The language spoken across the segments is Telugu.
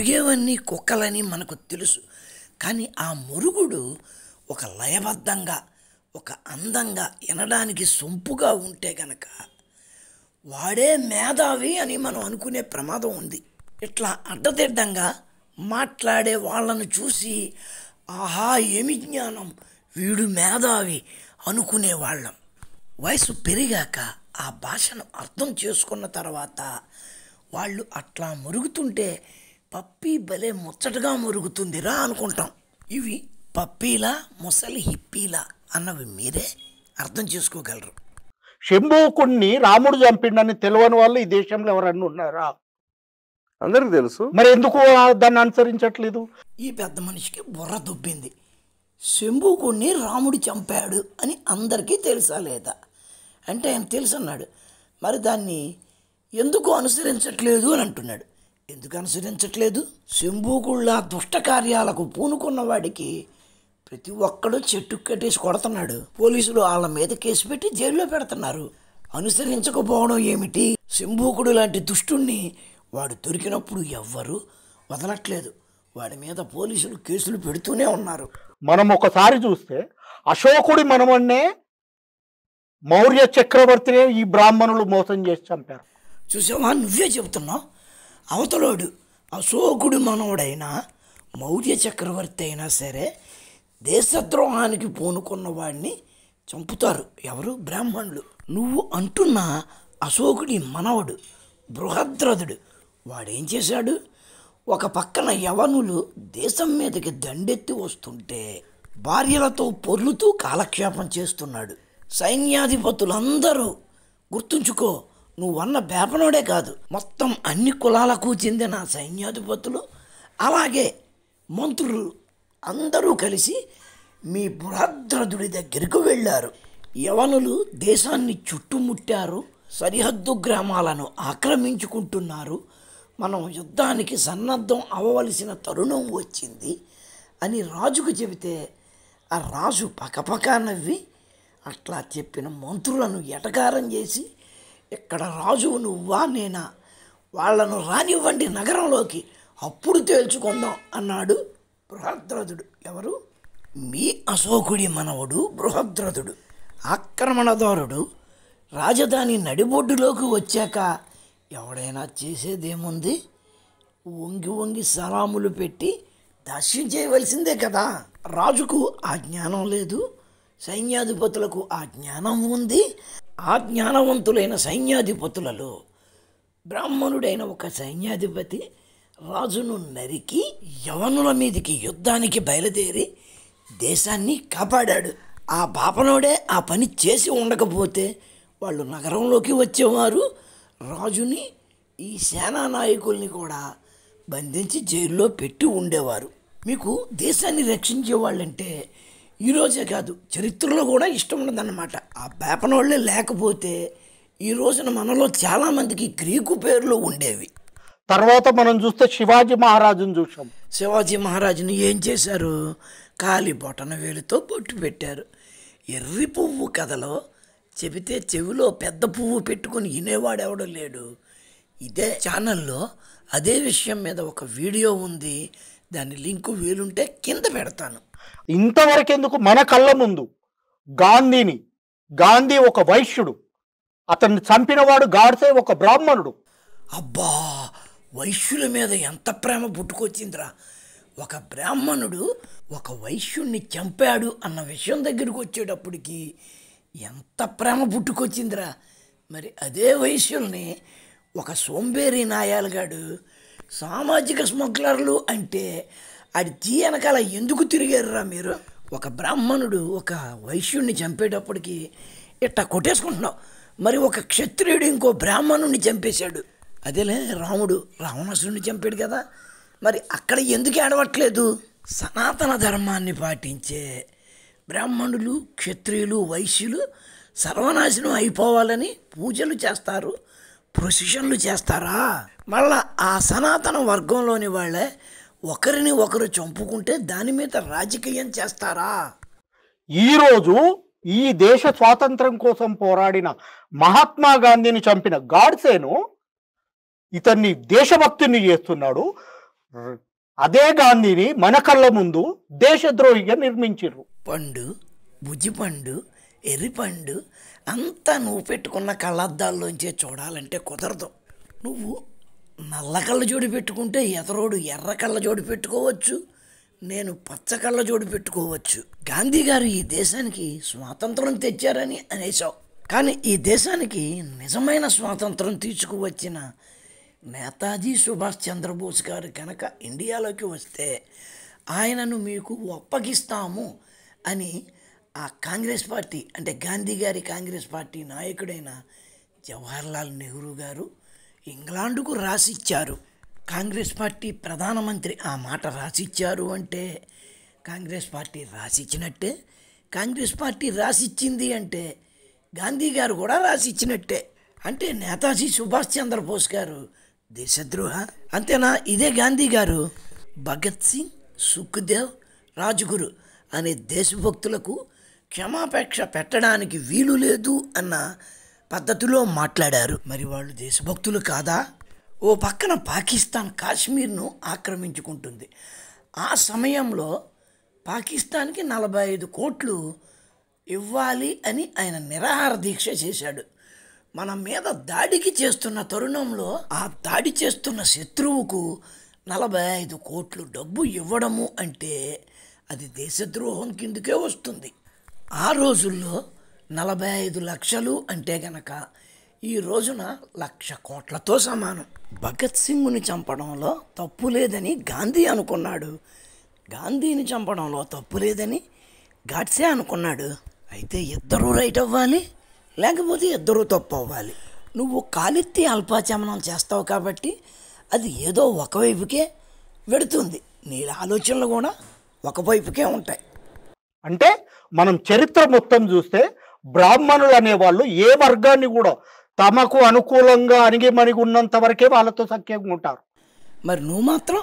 మొరిగేవన్నీ కుక్కలని మనకు తెలుసు. కానీ ఆ మొరుగుడు ఒక లయబద్ధంగా, ఒక అందంగా, వినడానికి సొంపుగా ఉంటే గనక వాడే మేధావి అని మనం అనుకునే ప్రమాదం ఉంది. ఇట్లా అడ్డదిడ్డంగా మాట్లాడే వాళ్ళను చూసి ఆహా ఏమి జ్ఞానం, వీడు మేధావి అనుకునేవాళ్ళం. వయసు పెరిగాక ఆ భాషను అర్థం చేసుకున్న తర్వాత వాళ్ళు అట్లా మురుగుతుంటే పప్పీ భలే ముచ్చటగా మురుగుతుందిరా అనుకుంటాం. ఇవి పప్పీలా ముసలి హిప్పీలా అన్నవి మీరే అర్థం చేసుకోగలరు. శంభూకుణ్ణి రాముడు చంపిండని తెలియని వాళ్ళు ఈ దేశంలో ఎవరన్నా ఉన్నారా? అందరికి తెలుసు. మరి ఎందుకు దాన్ని అనుసరించట్లేదు? ఈ పెద్ద మనిషికి బుర్ర దుబ్బింది. శంభూకుణ్ణి రాముడు చంపాడు అని అందరికీ తెలుసా లేదా అంటే ఆయన తెలుసు అన్నాడు. మరి దాన్ని ఎందుకు అనుసరించట్లేదు అని అంటున్నాడు. ఎందుకు అనుసరించట్లేదు? శంభూకుళ్ళ దుష్ట కార్యాలకు పూనుకున్న వాడికి ప్రతి ఒక్కడు చెట్టు కట్టేసి కొడుతున్నాడు. పోలీసులు వాళ్ళ మీద కేసు పెట్టి జైల్లో పెడుతున్నారు. అనుసరించకపోవడం ఏమిటి? శంభూకుడు లాంటి దుష్టుణ్ణి వాడు దొరికినప్పుడు ఎవ్వరూ వదలట్లేదు. వాడి మీద పోలీసులు కేసులు పెడుతూనే ఉన్నారు. మనం ఒకసారి చూస్తే అశోకుడి మనమన్నే మౌర్య చక్రవర్తినే ఈ బ్రాహ్మణులు మోసం చేసి చంపారు. చూసావా, నువ్వే చెబుతున్నావు. అవతలోడు అశోకుడు మనవడైనా మౌర్య చక్రవర్తి అయినా సరే దేశద్రోహానికి పూనుకున్న వాడిని చంపుతారు. ఎవరు? బ్రాహ్మణులు. నువ్వు అంటున్న అశోకుడి మనవడు బృహద్రథుడు వాడేం చేశాడు? ఒక పక్కన యవనులు దేశం మీదకి దండెత్తి వస్తుంటే భార్యలతో పొర్లుతూ కాలక్షేపం చేస్తున్నాడు. సైన్యాధిపతులందరూ గుర్తుంచుకో, నువ్వన్న బేపనోడే కాదు, మొత్తం అన్ని కులాలకు చెందిన సైన్యాధిపతులు అలాగే మంత్రులు అందరూ కలిసి మీ బృహద్రథుడి దగ్గరకు వెళ్ళారు. యవనులు దేశాన్ని చుట్టుముట్టారు, సరిహద్దు గ్రామాలను ఆక్రమించుకుంటున్నారు, మనం యుద్ధానికి సన్నద్ధం అవ్వవలసిన తరుణం వచ్చింది అని రాజుకు చెబితే ఆ రాజు పకపకా నవ్వి అట్లా చెప్పిన మంత్రులను ఎటకారం చేసి ఇక్కడ రాజువు నువ్వా నేనా, వాళ్లను రానివ్వండి నగరంలోకి, అప్పుడు తేల్చుకుందాం అన్నాడు బృహద్రథుడు. ఎవరు? మీ అశోకుడి మనవడు బృహద్రథుడు. ఆక్రమణదారుడు రాజధాని నడిబొడ్డులోకి వచ్చాక ఎవడైనా చేసేదేముంది? వంగి వంగి సలాములు పెట్టి దాస్యం చేయవలసిందే కదా. రాజుకు ఆ జ్ఞానం లేదు, సైన్యాధిపతులకు ఆ జ్ఞానం ఉంది. ఆ జ్ఞానవంతులైన సైన్యాధిపతులలో బ్రాహ్మణుడైన ఒక సైన్యాధిపతి రాజును నరికి యవనుల మీదికి యుద్ధానికి బయలుదేరి దేశాన్ని కాపాడాడు. ఆ బాపనోడే ఆ పని చేసి ఉండకపోతే వాళ్ళు నగరంలోకి వచ్చేవారు, రాజుని ఈ సేనా నాయకుల్ని కూడా బంధించి జైల్లో పెట్టి ఉండేవారు. మీకు దేశాన్ని రక్షించే వాళ్ళంటే ఈరోజే కాదు చరిత్రలో కూడా ఇష్టం ఉండదన్నమాట. ఆ బేపనోళ్ళే లేకపోతే ఈ రోజున మనలో చాలామందికి గ్రీకు పేర్లు ఉండేవి. తర్వాత మనం చూస్తే శివాజీ మహారాజును చూసాం. శివాజీ మహారాజుని ఏం చేశారు? కాలి బొటన వేలుతో బొట్టు పెట్టారు. ఎర్రి పువ్వు కథలో చెబితే చెవిలో పెద్ద పువ్వు పెట్టుకుని వినేవాడెవడో లేడు. ఇదే ఛానల్లో అదే విషయం మీద ఒక వీడియో ఉంది, దాని లింకు వీలుంటే కింద పెడతాను. ఇంతవరకెందుకు మన కళ్ళ ముందు గాంధీ ఒక వైశ్యుడు, అతన్ని చంపినవాడు గాడ్సే ఒక బ్రాహ్మణుడు. అబ్బా, వైశ్యుల మీద ఎంత ప్రేమ పుట్టుకొచ్చిందిరా. ఒక బ్రాహ్మణుడు ఒక వైశ్యుణ్ణి చంపాడు అన్న విషయం దగ్గరికి వచ్చేటప్పటికి ఎంత ప్రేమ పుట్టుకొచ్చిందిరా. మరి అదే వైశ్యుల్ని ఒక సోంబేరి నాయాలుగాడు సామాజిక స్మగ్లర్లు అంటే అది వెనకాల ఎందుకు తిరిగారురా మీరు? ఒక బ్రాహ్మణుడు ఒక వైశ్యుణ్ణి చంపేటప్పటికి ఇట్లా కొట్టేసుకుంటున్నావు. మరి ఒక క్షత్రియుడు ఇంకో బ్రాహ్మణుడిని చంపేశాడు. అదేలే రాముడు రావణాసురుడిని చంపాడు కదా, మరి అక్కడ ఎందుకు ఏడవట్లేదు? సనాతన ధర్మాన్ని పాటించే బ్రాహ్మణులు, క్షత్రియులు, వైశ్యులు సర్వనాశనం అయిపోవాలని పూజలు చేస్తారు, ప్రొసిషన్లు చేస్తారా? మళ్ళా ఆ సనాతన వర్గంలోని వాళ్ళే ఒకరిని ఒకరు చంపుకుంటే దాని మీద రాజకీయం చేస్తారా? ఈరోజు ఈ దేశ స్వాతంత్రం కోసం పోరాడిన మహాత్మా గాంధీని చంపిన గాడ్సేను ఇతన్ని దేశభక్తుని చేస్తున్నాడు. అదే గాంధీని మన కళ్ళ ముందు దేశద్రోహిగా నిర్మించారు. పండు, బుజ్జిపండు, ఎర్రిపండు అంతా నువ్వు పెట్టుకున్న కళ్ళద్దాల్లోంచే చూడాలంటే కుదరదు. నువ్వు నల్ల కళ్ళజోడు పెట్టుకుంటే ఎదరోడు ఎర్ర కళ్ళజోడు పెట్టుకోవచ్చు, నేను పచ్చ కళ్ళజోడు పెట్టుకోవచ్చు. గాంధీ గారు ఈ దేశానికి స్వాతంత్రం తెచ్చారని అనేసావు, కానీ ఈ దేశానికి నిజమైన స్వాతంత్రం తీసుకువచ్చిన నేతాజీ సుభాష్ చంద్రబోస్ గారు కనుక ఇండియాలోకి వస్తే ఆయనను మీకు అప్పగిస్తాము అని ఆ కాంగ్రెస్ పార్టీ అంటే గాంధీ గారి కాంగ్రెస్ పార్టీ నాయకుడైన జవహర్లాల్ నెహ్రూ గారు ఇంగ్లాండుకు రాసిచ్చారు. కాంగ్రెస్ పార్టీ ప్రధానమంత్రి ఆ మాట రాసిచ్చారు అంటే కాంగ్రెస్ పార్టీ రాసిచ్చినట్టే. కాంగ్రెస్ పార్టీ రాసిచ్చింది అంటే గాంధీ గారు కూడా రాసిచ్చినట్టే. అంటే నేతాజీ సుభాష్ చంద్రబోస్ గారు దేశద్రోహ అంతేనా? ఇదే గాంధీ గారు భగత్ సింగ్, సుఖ్దేవ్, రాజ్గురు అనే దేశభక్తులకు క్షమాపేక్ష పెట్టడానికి వీలు లేదు అన్న పద్ధతిలో మాట్లాడారు. మరి వాళ్ళు దేశభక్తులు కాదా? ఓ పక్కన పాకిస్తాన్ కాశ్మీర్ను ఆక్రమించుకుంటుంది. ఆ సమయంలో పాకిస్తాన్కి 45 కోట్లు ఇవ్వాలి అని ఆయన నిరాహార దీక్ష చేశాడు. మన మీద దాడికి చేస్తున్న తరుణంలో ఆ దాడి చేస్తున్న శత్రువుకు 45 కోట్లు డబ్బు ఇవ్వడము అంటే అది దేశద్రోహం కిందకే వస్తుంది. ఆ రోజుల్లో 45 లక్షలు అంటే గనక ఈ రోజున 1,00,000 కోట్లతో సమానం. భగత్ సింగ్ని చంపడంలో తప్పు లేదని గాంధీ అనుకున్నాడు, గాంధీని చంపడంలో తప్పు లేదని గాడ్సే అనుకున్నాడు. అయితే ఇద్దరూ రైట్ అవ్వాలి, లేకపోతే ఇద్దరూ తప్పు అవ్వాలి. నువ్వు కాలెత్తి అల్పాచమనం చేస్తావు కాబట్టి అది ఏదో ఒకవైపుకే వెడుతుంది. నీ ఆలోచనలు కూడా ఒకవైపుకే ఉంటాయి. అంటే మనం చరిత్ర మొత్తం చూస్తే బ్రాహ్మణులు అనేవాళ్ళు ఏ వర్గాన్ని కూడా తమకు అనుకూలంగా అణిగిమణిగి ఉన్నంత వరకే వాళ్ళతో సఖ్యంగా ఉంటారు. మరి నువ్వు మాత్రం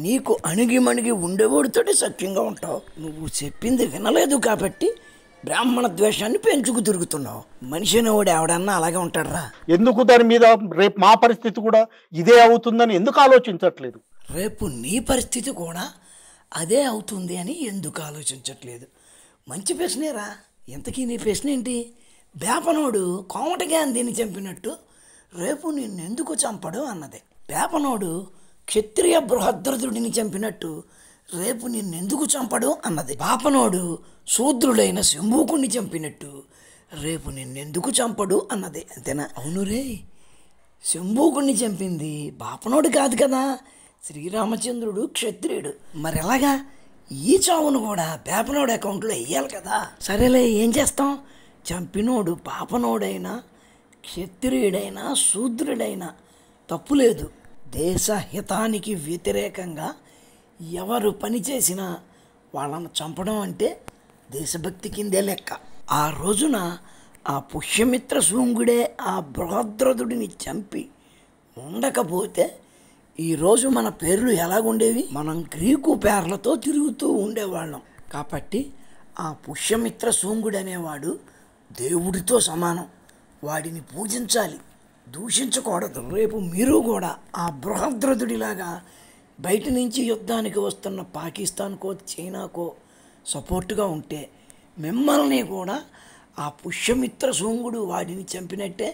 నీకు అణిగిమణిగి ఉండేవాడితోటి సఖ్యంగా ఉంటావు. నువ్వు చెప్పింది వినలేదు కాబట్టి బ్రాహ్మణ ద్వేషాన్ని పెంచుకు తిరుగుతున్నావు. మనిషి అనేవాడు ఎవడన్నా అలాగే ఉంటాడరా? ఎందుకు దాని మీద రేపు మా పరిస్థితి కూడా ఇదే అవుతుందని ఎందుకు ఆలోచించట్లేదు? రేపు నీ పరిస్థితి కూడా అదే అవుతుంది అని ఎందుకు ఆలోచించట్లేదు? మంచి ప్రశ్నేరా. ఇంతకీ నీ ప్రశ్న ఏంటి? బేపనోడు కోమట గాంధీని చంపినట్టు రేపు నిన్నెందుకు చంపడు అన్నది. బేపనోడు క్షత్రియ బృహద్రథుడిని చంపినట్టు రేపు నిన్నెందుకు చంపడు అన్నది. బాపనోడు శూద్రుడైన శంభూకుణ్ణి చంపినట్టు రేపు నిన్నెందుకు చంపడు అన్నది. అంతేనా? అవును రే, శంభూకుణ్ణి చంపింది బాపనోడు కాదు కదా, శ్రీరామచంద్రుడు క్షత్రియుడు. మరి ఎలాగా? ఈ చావును కూడా బేపనోడు అకౌంట్లో వెయ్యాలి కదా. సరేలే, ఏం చేస్తాం? చంపినోడు పాపనోడైనా క్షత్రియుడైనా శూద్రుడైనా తప్పులేదు. దేశ హితానికి వ్యతిరేకంగా ఎవరు పని చేసినా వాళ్ళను చంపడం అంటే దేశభక్తి కిందే లెక్క. ఆ రోజున ఆ పుష్యమిత్ర శృంగుడే ఆ బృహద్రథుడిని చంపి ఉండకపోతే ఈరోజు మన పేర్లు ఎలాగుండేవి? మనం గ్రీకు పేర్లతో తిరుగుతూ ఉండేవాళ్ళం. కాబట్టి ఆ పుష్యమిత్ర శృంగుడు అనేవాడు దేవుడితో సమానం. వాడిని పూజించాలి, దూషించకూడదు. రేపు మీరు కూడా ఆ బృహద్రథుడిలాగా బయట నుంచి యుద్ధానికి వస్తున్న పాకిస్తాన్కో చైనాకో సపోర్టుగా ఉంటే మిమ్మల్ని కూడా ఆ పుష్యమిత్ర శృంగుడు వాడిని చంపినట్టే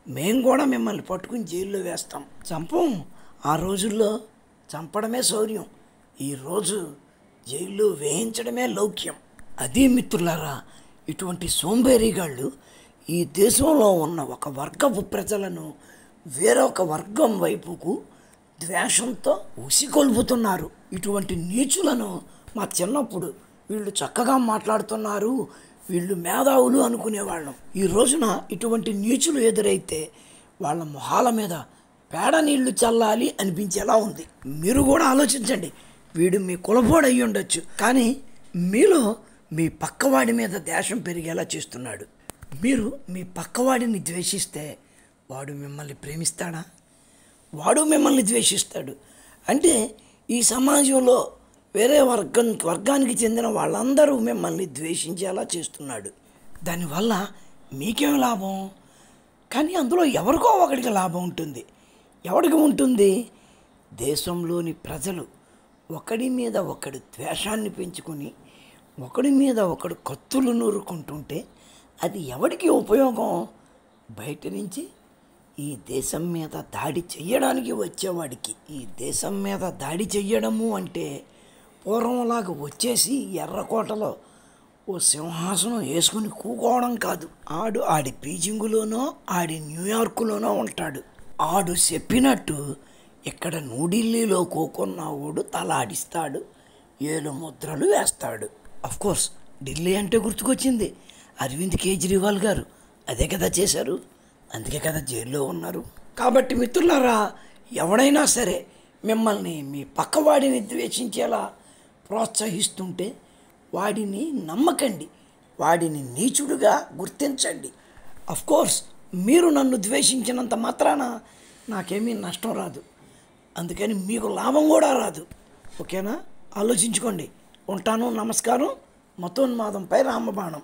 మేము కూడా మిమ్మల్ని పట్టుకుని జైల్లో వేస్తాం. చంపం. ఆ రోజుల్లో చంపడమే శౌర్యం, ఈరోజు జైల్లో వేయించడమే లౌక్యం. అది మిత్రులారా, ఇటువంటి సోంబేరిగాళ్ళు ఈ దేశంలో ఉన్న ఒక వర్గపు ప్రజలను వేరొక వర్గం వైపుకు ద్వేషంతో ఉసిగొల్పుతున్నారు. ఇటువంటి నీచులను మా చిన్నప్పుడు వీళ్ళు చక్కగా మాట్లాడుతున్నారు, వీళ్ళు మేధావులు అనుకునేవాళ్ళం. ఈ రోజున ఇటువంటి నీచులు ఎదురైతే వాళ్ళ మొహాల మీద పేడ నీళ్లు చల్లాలి అనిపించేలా ఉంది. మీరు కూడా ఆలోచించండి. వీడు మీ కులపోడు అయ్యి ఉండొచ్చు, కానీ మీలో మీ పక్కవాడి మీద ద్వేషం పెరిగేలా చేస్తున్నాడు. మీరు మీ పక్కవాడిని ద్వేషిస్తే వాడు మిమ్మల్ని ప్రేమిస్తాడా? వాడు మిమ్మల్ని ద్వేషిస్తాడు. అంటే ఈ సమాజంలో వేరే వర్గానికి చెందిన వాళ్ళందరూ మిమ్మల్ని ద్వేషించేలా చేస్తున్నాడు. దానివల్ల మీకేం లాభం? కానీ అందులో ఎవరికో ఒకడికి లాభం ఉంటుంది. ఎవరికి ఉంటుంది? దేశంలోని ప్రజలు ఒకడి మీద ఒకడు ద్వేషాన్ని పెంచుకొని ఒకడి మీద ఒకడు కత్తులు నూరుకుంటుంటే అది ఎవడికి ఉపయోగం? బయట నుంచి ఈ దేశం మీద దాడి చెయ్యడానికి వచ్చేవాడికి. ఈ దేశం మీద దాడి చెయ్యడము అంటే పూర్వంలాగా వచ్చేసి ఎర్రకోటలో ఓ సింహాసనం వేసుకుని కూకోవడం కాదు. ఆడి బీజింగులోనో ఆడి న్యూయార్కులోనో ఉంటాడు. ఆడు చెప్పినట్టు ఇక్కడ న్యూఢిల్లీలో కూకున్నవాడు తలాడిస్తాడు, 7 ముద్రలు వేస్తాడు. కోర్స్ ఢిల్లీ అంటే గుర్తుకొచ్చింది అరవింద్ కేజ్రీవాల్ గారు. అదే కదా చేశారు, అందుకే కదా జైల్లో ఉన్నారు. కాబట్టి మిత్రులారా, ఎవడైనా సరే మిమ్మల్ని మీ పక్కవాడిని ద్వేషించేలా ప్రోత్సహిస్తుంటే వాడిని నమ్మకండి, వాడిని నీచుడుగా గుర్తించండి. కోర్స్ మీరు నన్ను ద్వేషించినంత మాత్రాన నాకేమీ నష్టం రాదు, అందుకని మీకు లాభం కూడా రాదు. ఓకేనా? ఆలోచించుకోండి. ఉంటాను. నమస్కారం. మతోన్మాదంపై రామబాణం.